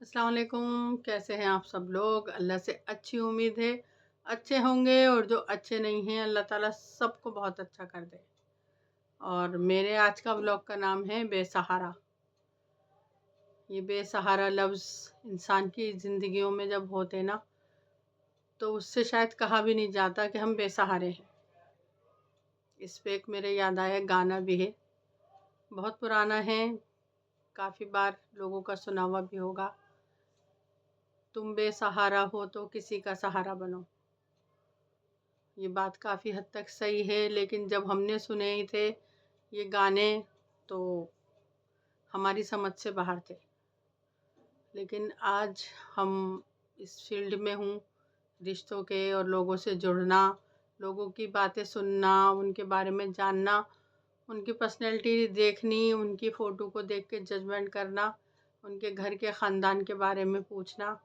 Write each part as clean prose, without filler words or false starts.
अस्सलाम वालेकुम। कैसे हैं आप सब लोग? अल्लाह से अच्छी उम्मीद है अच्छे होंगे, और जो अच्छे नहीं हैं अल्लाह ताला सबको बहुत अच्छा कर दे। और मेरे आज का व्लॉग का नाम है बेसहारा। ये बेसहारा लफ्ज़ इंसान की ज़िंदगियों में जब होते ना, तो उससे शायद कहा भी नहीं जाता कि हम बेसहारे हैं। इस पे एक मेरे याद आया गाना भी है, बहुत पुराना है, काफ़ी बार लोगों का सुना हुआ भी होगा। तुम बेसहारा हो तो किसी का सहारा बनो। ये बात काफ़ी हद तक सही है, लेकिन जब हमने सुने ही थे ये गाने तो हमारी समझ से बाहर थे। लेकिन आज हम इस फील्ड में हूँ, रिश्तों के और लोगों से जुड़ना, लोगों की बातें सुनना, उनके बारे में जानना, उनकी पर्सनैलिटी देखनी, उनकी फ़ोटो को देख के जजमेंट करना, उनके घर के ख़ानदान के बारे में पूछना।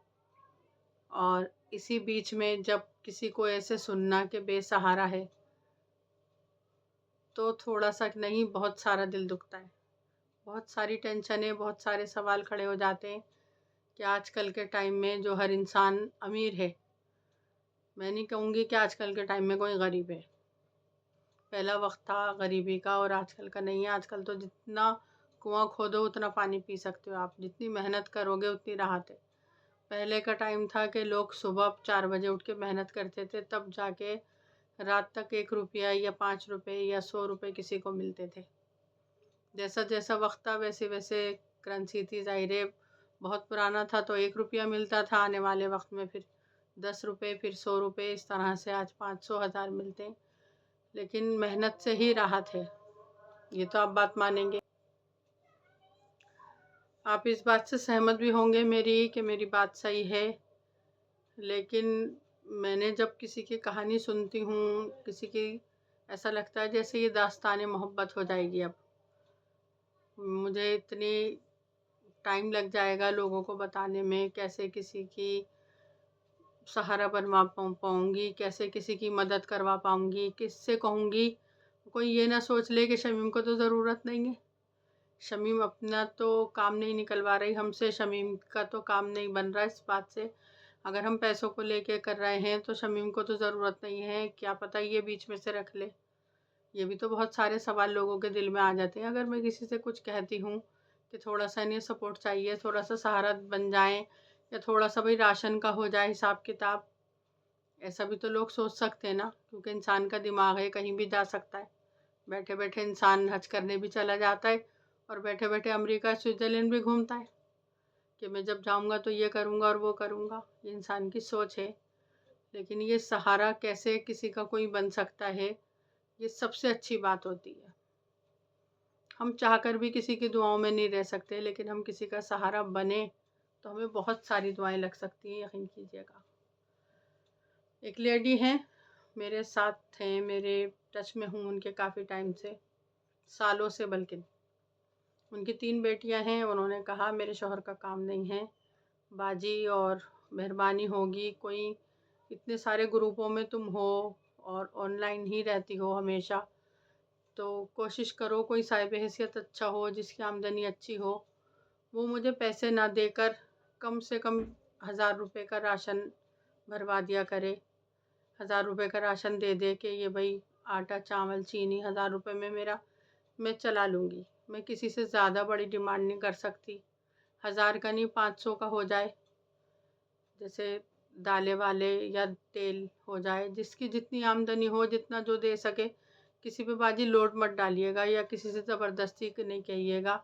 और इसी बीच में जब किसी को ऐसे सुनना कि बेसहारा है, तो थोड़ा-सा नहीं, बहुत सारा दिल दुखता है। बहुत सारी टेंशनें, बहुत सारे सवाल खड़े हो जाते हैं कि आजकल के टाइम में जो हर इंसान अमीर है, मैं नहीं कहूँगी कि आजकल के टाइम में कोई गरीब है। पहला वक़्त था गरीबी का और आजकल का नहीं है। आजकल तो जितना कुआँ खोदो उतना पानी पी सकते हो आप, जितनी मेहनत करोगे उतनी राहत है। पहले का टाइम था कि लोग सुबह 4 बजे उठ के मेहनत करते थे, तब जाके रात तक 1 रुपया या 5 रुपए या 100 रुपए किसी को मिलते थे। जैसा जैसा वक्त था वैसे वैसे करेंसी थी, ज़ाहिर है। बहुत पुराना था तो 1 रुपया मिलता था, आने वाले वक्त में फिर 10 रुपए, फिर 100 रुपए, इस तरह से आज 500 हज़ार मिलते हैं। लेकिन मेहनत से ही राहत है, ये तो आप बात मानेंगे। आप इस बात से सहमत भी होंगे मेरी कि मेरी बात सही है। लेकिन मैंने जब किसी की कहानी सुनती हूँ, किसी की, ऐसा लगता है जैसे ये दास्तान मोहब्बत हो जाएगी। अब मुझे इतनी टाइम लग जाएगा लोगों को बताने में, कैसे किसी की सहारा बनवा पाऊँगी, कैसे किसी की मदद करवा पाऊँगी, किससे कहूँगी। कोई ये ना सोच ले कि शमीम को तो ज़रूरत नहीं है, शमीम अपना तो काम नहीं निकलवा रही हमसे, शमीम का तो काम नहीं बन रहा इस बात से। अगर हम पैसों को लेके कर रहे हैं तो शमीम को तो ज़रूरत नहीं है, क्या पता ये बीच में से रख ले। ये भी तो बहुत सारे सवाल लोगों के दिल में आ जाते हैं। अगर मैं किसी से कुछ कहती हूँ कि थोड़ा-सा इन्हें सपोर्ट चाहिए, थोड़ा-सा सहारा बन जाएँ, या थोड़ा-सा भाई राशन का हो जाए हिसाब-किताब, ऐसा भी तो लोग सोच सकते हैं ना, क्योंकि इंसान का दिमाग है, कहीं भी जा सकता है। बैठे-बैठे इंसान हज करने भी चला जाता है और बैठे-बैठे अमेरिका, स्विट्ज़रलैंड भी घूमता है कि मैं जब जाऊँगा तो ये करूँगा और वो करूँगा। ये इंसान की सोच है। लेकिन ये सहारा कैसे किसी का कोई बन सकता है, ये सबसे अच्छी बात होती है। हम चाहकर भी किसी की दुआओं में नहीं रह सकते, लेकिन हम किसी का सहारा बने तो हमें बहुत सारी दुआएं लग सकती हैं, यकीन कीजिएगा। एक लेडी हैं, मेरे साथ हैं, मेरे टच में हूँ उनके काफ़ी टाइम से, सालों से बल्कि। उनकी 3 बेटियां हैं। उन्होंने कहा मेरे शौहर का काम नहीं है बाजी, और मेहरबानी होगी कोई, इतने सारे ग्रुपों में तुम हो और ऑनलाइन ही रहती हो हमेशा, तो कोशिश करो कोई साहिब हैसियत अच्छा हो, जिसकी आमदनी अच्छी हो, वो मुझे पैसे ना देकर कम से कम 1000 रुपये का राशन भरवा दिया करे। 1000 रुपये का राशन दे दे कि ये भाई आटा, चावल, चीनी 1000 रुपये में मेरा मैं चला लूँगी। मैं किसी से ज़्यादा बड़ी डिमांड नहीं कर सकती। 1000 का नहीं, 500 का हो जाए, जैसे दालें वाले या तेल हो जाए, जिसकी जितनी आमदनी हो, जितना जो दे सके। किसी पे बाजी लोड मत डालिएगा, या किसी से ज़बरदस्ती नहीं कहिएगा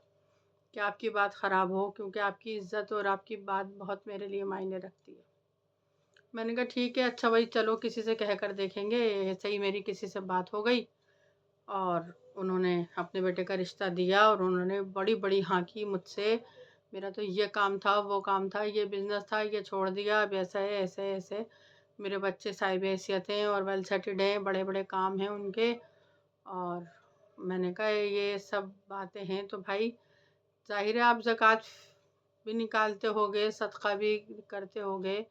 कि आपकी बात ख़राब हो, क्योंकि आपकी इज़्ज़त और आपकी बात बहुत मेरे लिए मायने रखती है। मैंने कहा ठीक है, अच्छा भाई चलो किसी से कह कर देखेंगे। ऐसे ही मेरी किसी से बात हो गई और उन्होंने अपने बेटे का रिश्ता दिया, और उन्होंने बड़ी बड़ी हाँकी मुझसे। मेरा तो ये काम था, वो काम था, ये बिज़नेस था, ये छोड़ दिया, अब ऐसा है, ऐसे ऐसे। मेरे बच्चे साहिब हैसियत हैं और वेल सेटल्ड हैं, बड़े बड़े काम हैं उनके। और मैंने कहा ये सब बातें हैं तो भाई ज़ाहिर है आप ज़कात भी निकालते होगे, सदका भी करते होगे,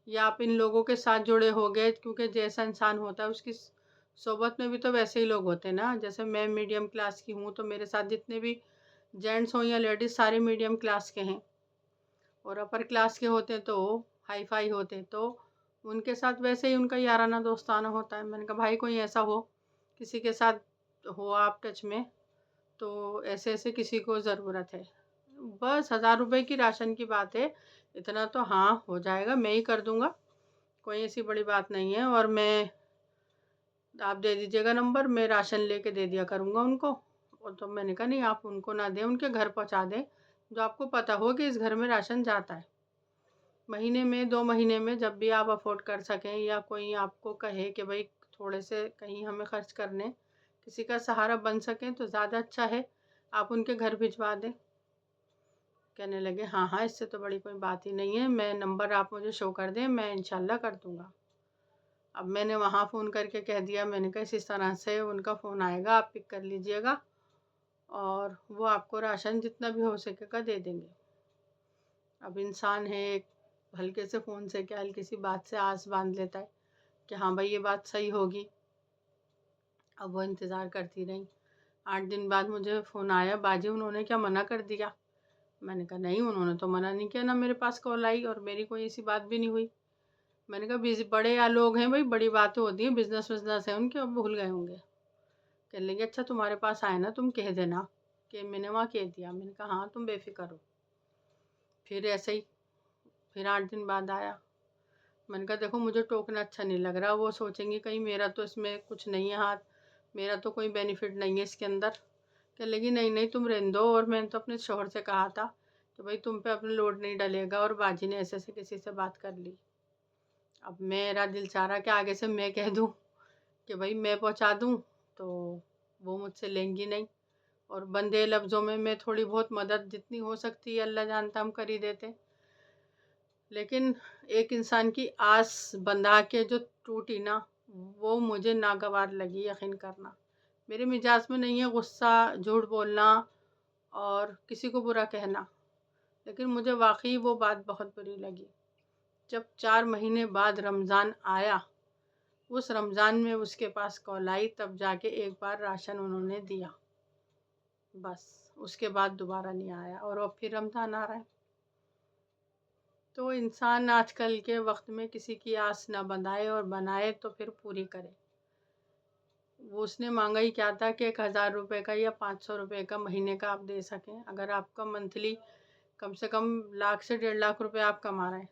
या आप इन लोगों के साथ जुड़े होगे, क्योंकि जैसा इंसान होता है उसकी सोबत में भी तो वैसे ही लोग होते हैं ना। जैसे मैं मीडियम क्लास की हूँ, तो मेरे साथ जितने भी जेंट्स हों या लेडीज़, सारे मीडियम क्लास के हैं। और अपर क्लास के होते तो हाई फाई होते तो उनके साथ वैसे ही उनका याराना दोस्ताना होता है। मैंने कहा भाई कोई ऐसा हो, किसी के साथ हो आप टच में, तो ऐसे ऐसे किसी को ज़रूरत है। बस 1000 रुपये की राशन की बात है, इतना तो हाँ हो जाएगा, मैं ही कर दूंगा, कोई ऐसी बड़ी बात नहीं है। और आप दे दीजिएगा नंबर, मैं राशन लेके दे दिया करूँगा उनको। और तो मैंने कहा नहीं, आप उनको ना दें, उनके घर पहुँचा दें, जो आपको पता हो कि इस घर में राशन जाता है। महीने में 2 महीने में जब भी आप अफोर्ड कर सकें, या कोई आपको कहे कि भाई थोड़े से कहीं हमें खर्च करने, किसी का सहारा बन सकें तो ज़्यादा अच्छा है, आप उनके घर भिजवा दें। कहने लगे हाँ हाँ, इससे तो बड़ी कोई बात ही नहीं है, मैं नंबर आप मुझे शो कर दें, मैं इंशाल्लाह कर दूँगा। अब मैंने वहाँ फ़ोन करके कह दिया, मैंने कहा इस तरह से उनका फ़ोन आएगा, आप पिक कर लीजिएगा और वो आपको राशन जितना भी हो सकेगा दे देंगे। अब इंसान है, एक हल्के से फ़ोन से क्या, हल्की सी बात से आस बांध लेता है कि हाँ भाई ये बात सही होगी। अब वो इंतज़ार करती रही। 8 दिन बाद मुझे फ़ोन आया, बाजी उन्होंने क्या मना कर दिया? मैंने कहा नहीं, उन्होंने तो मना नहीं किया, ना मेरे पास कॉल आई और मेरी कोई ऐसी बात भी नहीं हुई। मैंने कहा बिज़ी बड़े या लोग हैं भाई, बड़ी बातें होती हैं, बिज़नेस विज़नेस है उनके, अब भूल गए होंगे। कहने लगे अच्छा तुम्हारे पास आए ना, तुम कह देना कि मैंने वहाँ कह दिया। मैंने कहा हाँ तुम बेफिक्र हो। फिर ऐसे ही फिर 8 दिन बाद आया। मैंने कहा देखो मुझे टोकना अच्छा नहीं लग रहा, वो सोचेंगे कहीं मेरा तो इसमें कुछ नहीं है हाथ, मेरा तो कोई बेनिफिट नहीं है इसके अंदर। कहने लगी नहीं नहीं तुम रहने दो, और मैंने तो अपने शौहर से कहा था कि भाई तुम पे अपना लोड नहीं डलेगा, और बाजी ने ऐसे ऐसे किसी से बात कर ली। अब मेरा दिल चाह रहा कि आगे से मैं कह दूँ कि भाई मैं पहुँचा दूँ, तो वो मुझसे लेंगी नहीं। और बंदे लफ्ज़ों में मैं थोड़ी बहुत मदद जितनी हो सकती है अल्लाह जानता हम कर ही देते। लेकिन एक इंसान की आस बंधा के जो टूटी ना, वो मुझे नागवार लगी, यकीन करना। मेरे मिजाज में नहीं है गुस्सा, झूठ बोलना और किसी को बुरा कहना, लेकिन मुझे वाकई वो बात बहुत बुरी लगी। जब 4 महीने बाद रमज़ान आया, उस रमज़ान में उसके पास कॉल आई, तब जाके एक बार राशन उन्होंने दिया, बस उसके बाद दोबारा नहीं आया। और अब फिर रमज़ान आ रहा है। तो इंसान आजकल के वक्त में किसी की आस ना बंधाए, और बनाए तो फिर पूरी करे। वो उसने मांगा ही क्या था कि 1000 रुपये का या 500 रुपये का महीने का आप दे सकें। अगर आपका मंथली कम से कम लाख से 1.5 लाख रुपए आप कमा रहे हैं,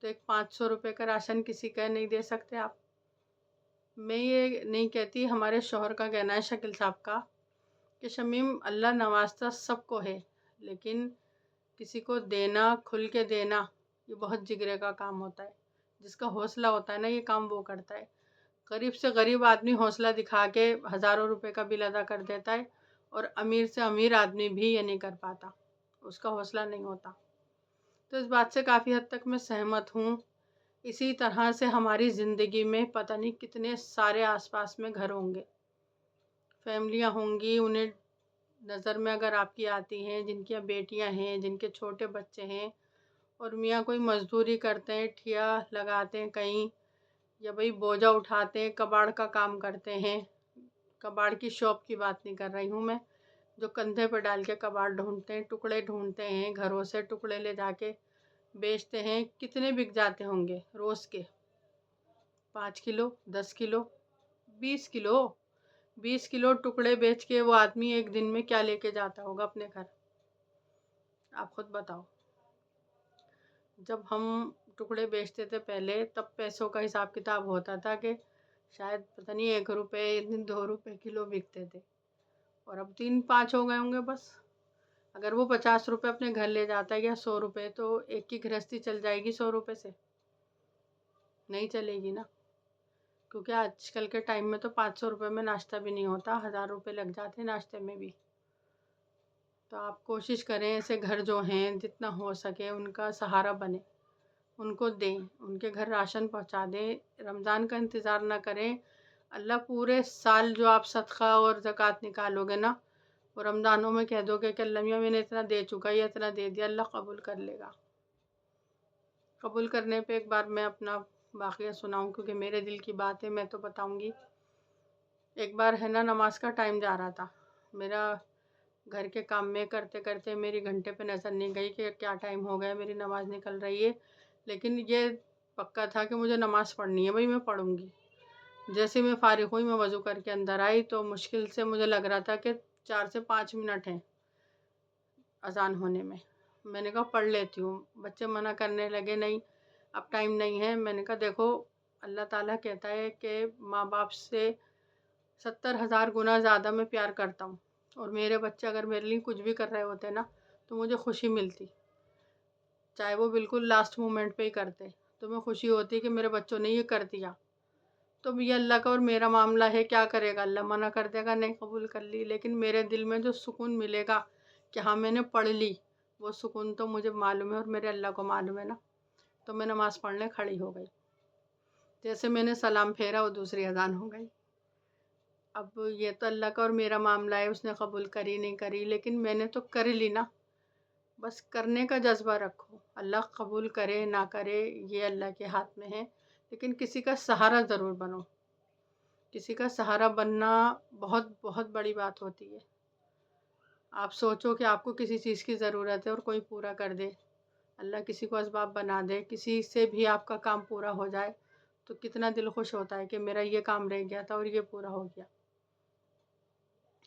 तो एक 500 रुपये का राशन किसी का नहीं दे सकते आप? मैं ये नहीं कहती, हमारे शौहर का कहना है, शकील साहब का, कि शमीम अल्लाह नवाजता सबको है, लेकिन किसी को देना, खुल के देना, ये बहुत जिगरे का काम होता है। जिसका हौसला होता है ना, ये काम वो करता है। गरीब से गरीब आदमी हौसला दिखा के हज़ारों रुपए का बिल अदा कर देता है, और अमीर से अमीर आदमी भी ये नहीं कर पाता, उसका हौसला नहीं होता। तो इस बात से काफ़ी हद तक मैं सहमत हूँ। इसी तरह से हमारी ज़िंदगी में पता नहीं कितने सारे आसपास में घर होंगे, फैमिलियाँ होंगी, उन्हें नज़र में अगर आपकी आती हैं, जिनकी बेटियाँ हैं, जिनके छोटे बच्चे हैं, और मियाँ कोई मज़दूरी करते हैं, ठिया लगाते हैं कहीं, या भाई बोझा उठाते हैं, कबाड़ का काम करते हैं। कबाड़ की शॉप की बात नहीं कर रही हूँ मैं, जो कंधे पर डाल के कबाड़ ढूंढते हैं, टुकड़े ढूंढते हैं, घरों से टुकड़े ले जाके बेचते हैं। कितने बिक जाते होंगे रोज़ के? 5 किलो, 10 किलो, 20 किलो। 20 किलो टुकड़े बेच के वो आदमी एक दिन में क्या लेके जाता होगा अपने घर? आप खुद बताओ। जब हम टुकड़े बेचते थे पहले, तब पैसों का हिसाब किताब होता था कि शायद पता नहीं 1 रुपये 2 रुपये किलो बिकते थे, और अब 3-5 हो गए होंगे बस। अगर वो 50 रुपये अपने घर ले जाता है या 100 रुपये, तो एक की गृहस्थी चल जाएगी 100 रुपये से? नहीं चलेगी ना, क्योंकि आजकल के टाइम में तो 500 रुपये में नाश्ता भी नहीं होता, 1000 रुपये लग जाते हैं नाश्ते में भी। तो आप कोशिश करें, ऐसे घर जो हैं जितना हो सके उनका सहारा बने, उनको दें, उनके घर राशन पहुंचा दें। रमज़ान का इंतज़ार ना करें। अल्लाह पूरे साल जो आप सदका और ज़कात निकालोगे ना, वो रमज़ानों में कह दोगे कि अल्लाह मियाँ मैंने इतना दे चुका, या इतना दे दिया, अल्लाह कबूल कर लेगा। कबूल करने पे एक बार मैं अपना वाक़या सुनाऊँ, क्योंकि मेरे दिल की बात है, मैं तो बताऊँगी। एक बार है ना, नमाज का टाइम जा रहा था, मेरा گھر کے کام میں کرتے کرتے میری گھنٹے پہ نظر نہیں گئی کہ کیا ٹائم ہو گیا، میری نماز نکل رہی ہے، لیکن یہ پکا تھا کہ مجھے نماز پڑھنی ہے، بھائی میں پڑھوں گی۔ جیسے میں فارغ ہوئی، میں وضو کر کے اندر آئی تو مشکل سے مجھے لگ رہا تھا کہ 4 سے 5 منٹ ہیں اذان ہونے میں۔ میں نے کہا پڑھ لیتی ہوں، بچے منع کرنے لگے نہیں اب ٹائم نہیں ہے۔ میں نے کہا دیکھو اللہ تعالیٰ کہتا ہے کہ ماں باپ سے 70,000 گنا زیادہ میں پیار کرتا ہوں، اور میرے بچے اگر میرے لیے کچھ بھی کر رہے ہوتے نا تو مجھے خوشی ملتی، چاہے وہ بالکل لاسٹ مومنٹ پہ ہی کرتے تو میں خوشی ہوتی کہ میرے بچوں نے یہ کر دیا۔ تو یہ اللہ کا اور میرا معاملہ ہے، کیا کرے گا اللہ، منع کر دے گا نہیں قبول کر لی، لیکن میرے دل میں جو سکون ملے گا کہ ہاں میں نے پڑھ لی، وہ سکون تو مجھے معلوم ہے اور میرے اللہ کو معلوم ہے نا۔ تو میں نماز پڑھنے کھڑی ہو گئی، جیسے میں نے سلام پھیرا وہ دوسری اذان ہو گئی۔ اب یہ تو اللہ کا اور میرا معاملہ ہے، اس نے قبول کری نہیں کری، لیکن میں نے تو کر لی نا، بس کرنے کا جذبہ رکھو، اللہ قبول کرے نہ کرے یہ اللہ کے ہاتھ میں ہے، لیکن کسی کا سہارا ضرور بنو۔ کسی کا سہارا بننا بہت بہت بڑی بات ہوتی ہے۔ آپ سوچو کہ آپ کو کسی چیز کی ضرورت ہے اور کوئی پورا کر دے، اللہ کسی کو اسباب بنا دے، کسی سے بھی آپ کا کام پورا ہو جائے تو کتنا دل خوش ہوتا ہے کہ میرا یہ کام رہ گیا تھا اور یہ پورا ہو گیا۔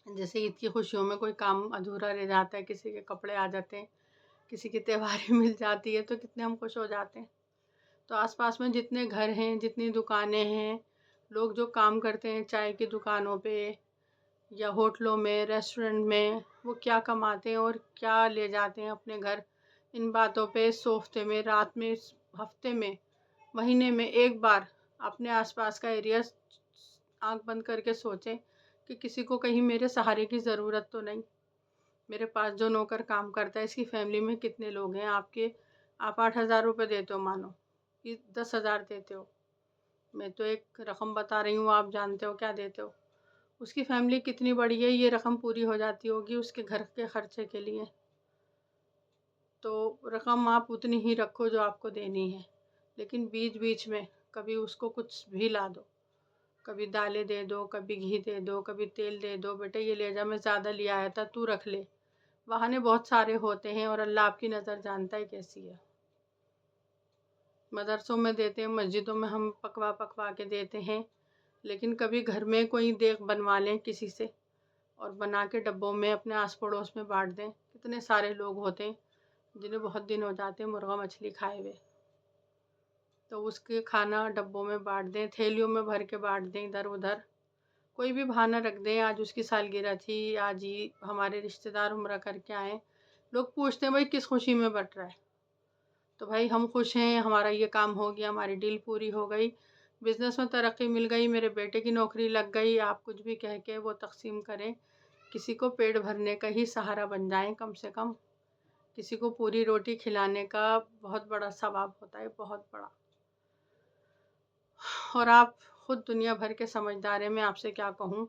جیسے عید کی خوشیوں میں کوئی کام ادھورا رہ جاتا ہے، کسی کے کپڑے آ جاتے ہیں، کسی کی تہواریں مل جاتی ہے تو کتنے ہم خوش ہو جاتے ہیں۔ تو آس پاس میں جتنے گھر ہیں، جتنی دکانیں ہیں، لوگ جو کام کرتے ہیں چائے کی دکانوں پہ یا ہوٹلوں میں، ریسٹورنٹ میں، وہ کیا کماتے ہیں اور کیا لے جاتے ہیں اپنے گھر، ان باتوں پہ ہفتے میں، رات میں، ہفتے میں، مہینے میں ایک بار اپنے آس پاس کا ایریا آنکھ بند کر کے سوچیں کہ کسی کو کہیں میرے سہارے کی ضرورت تو نہیں۔ میرے پاس جو نوکر کام کرتا ہے، اس کی فیملی میں کتنے لوگ ہیں، آپ 8,000 روپے دیتے ہو، مانو کہ 10,000 دیتے ہو، میں تو ایک رقم بتا رہی ہوں، آپ جانتے ہو کیا دیتے ہو، اس کی فیملی کتنی بڑی ہے، یہ رقم پوری ہو جاتی ہوگی اس کے گھر کے خرچے کے لیے۔ تو رقم آپ اتنی ہی رکھو جو آپ کو دینی ہے، لیکن بیچ بیچ میں کبھی اس کو کچھ بھی لا دو، کبھی دالیں دے دو، کبھی گھی دے دو، کبھی تیل دے دو، بیٹے یہ لے جا، میں زیادہ لے آیا تھا تو رکھ لے۔ بہانے بہت سارے ہوتے ہیں اور اللہ آپ کی نظر جانتا ہے کیسی ہے۔ مدرسوں میں دیتے ہیں، مسجدوں میں ہم پکوا پکوا کے دیتے ہیں، لیکن کبھی گھر میں کوئی دیگ بنوا لیں کسی سے اور بنا کے ڈبوں میں اپنے آس پڑوس میں بانٹ دیں۔ کتنے سارے لوگ ہوتے ہیں جنہیں بہت دن ہو جاتے ہیں مرغا مچھلی کھائے ہوئے، تو اس کے کھانا ڈبوں میں بانٹ دیں، تھیلیوں میں بھر کے بانٹ دیں ادھر ادھر، کوئی بھی بہانہ رکھ دیں، آج اس کی سالگرہ تھی، آج ہی ہمارے رشتہ دار عمرہ کر کے آئیں، لوگ پوچھتے ہیں بھائی کس خوشی میں بٹ رہا ہے، تو بھائی ہم خوش ہیں، ہمارا یہ کام ہو گیا، ہماری ڈیل پوری ہو گئی، بزنس میں ترقی مل گئی، میرے بیٹے کی نوکری لگ گئی، آپ کچھ بھی کہہ کے وہ تقسیم کریں، کسی کو پیٹ بھرنے کا ہی سہارا بن جائیں، کم سے کم کسی کو پوری روٹی کھلانے کا بہت بڑا ثواب ہوتا ہے، بہت بڑا۔ اور آپ خود دنیا بھر کے سمجھدار ہیں، میں آپ سے کیا کہوں،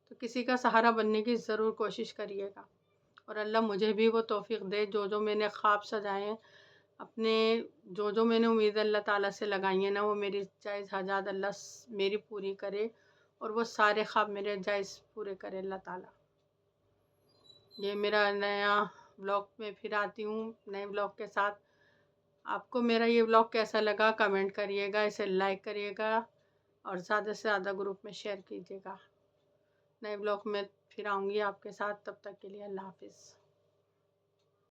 تو کسی کا سہارا بننے کی ضرور کوشش کریے گا، اور اللہ مجھے بھی وہ توفیق دے، جو میں نے خواب سجائے ہیں اپنے، جو میں نے امید اللہ تعالیٰ سے لگائی ہیں نا، وہ میری جائز حاجات اللہ میری پوری کرے، اور وہ سارے خواب میرے جائز پورے کرے اللہ تعالیٰ۔ یہ میرا نیا بلاگ میں پھر آتی ہوں نئے بلاگ کے ساتھ۔ آپ کو میرا یہ بلاگ کیسا لگا کمنٹ کریے گا، اسے لائک کریے گا اور زیادہ سے زیادہ گروپ میں شیئر کیجیے گا۔ نئے بلاگ میں پھر آؤں گی آپ کے ساتھ، تب تک کے لیے اللہ حافظ۔